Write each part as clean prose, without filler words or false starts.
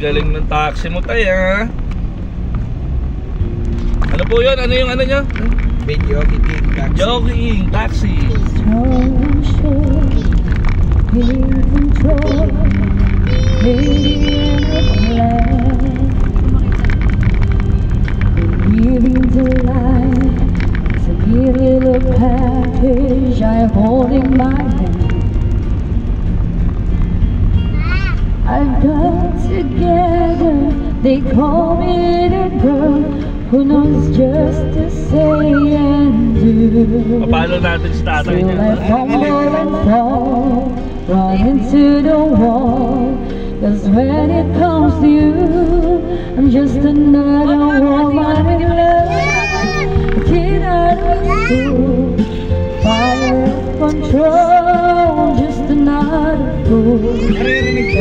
Galing ng taxi mo tayo, ha? Ano po yun? Ano yung ano nyo? Jogging taxi. Jogging taxi. Package I hold in my hand. I've got together. They call me the girl who knows just to say and do. Papalo natin sa tatay niya. So I fumble and fall, run into the wall. 'Cause when it comes to you, I'm just another woman in love. A kid out of school, fire of control, just another fool.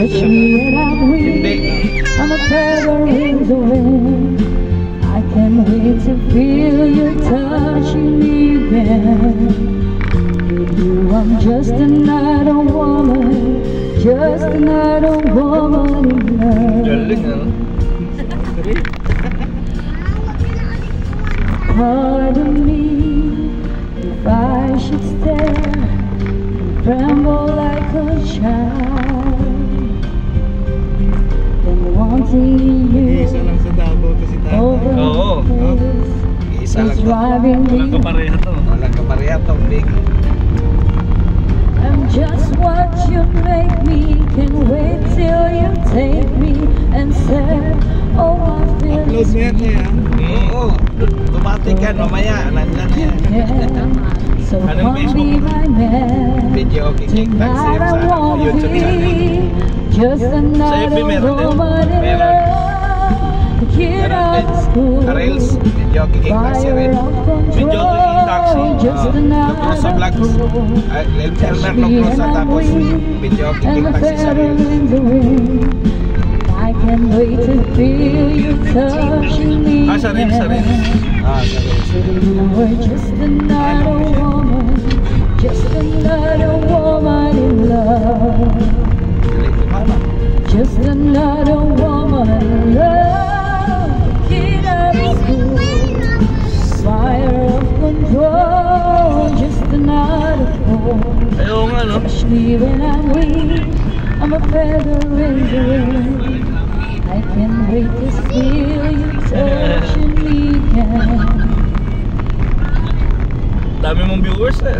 Touch me and I'm weak, I'm a feather in the wind. I can't wait to feel you touching me again. With you I'm just another woman, just another woman in love. Galing, ano? Pardon me if I should stare and tremble like a child. Then wanting you Isa lang sa Davao to si tatay. over Oo. Isa lang is to. driving Walang me. kapareha to. Walang kapareha to, big. I'm just what you make me. Can't wait till you take me and say, oh, I feel Upload mo yan eh, ha? Oo. Automatic yan, mamaya. Nandyan na yan. so Anong come Facebook be my man. Video Jogging taxi Tonight yan I sa wanna YouTube channel. be just another meron din. woman in Meron. love. A kid Meron out din. of school, Reels. Video Jogging taxi fire rin. of Video Jogging taxi. control, just Locrosa another Vlogs. fool. Elmer Locrosa, tapos Video And Jogging the taxi sa feather Reels. in the wind. I can't wait to feel you touching me. Sa Reels, sa Reels. Ah, sa Reels. We're just another woman, just another woman in love. Galing si Mama. Just another woman in love. Kid out of school, fire of control. Just another fool. Ayaw nga, no? Touch me when I'm weak, I'm a feather in the wind. I can't wait to feel you touching me again. Dami mong viewers, eh.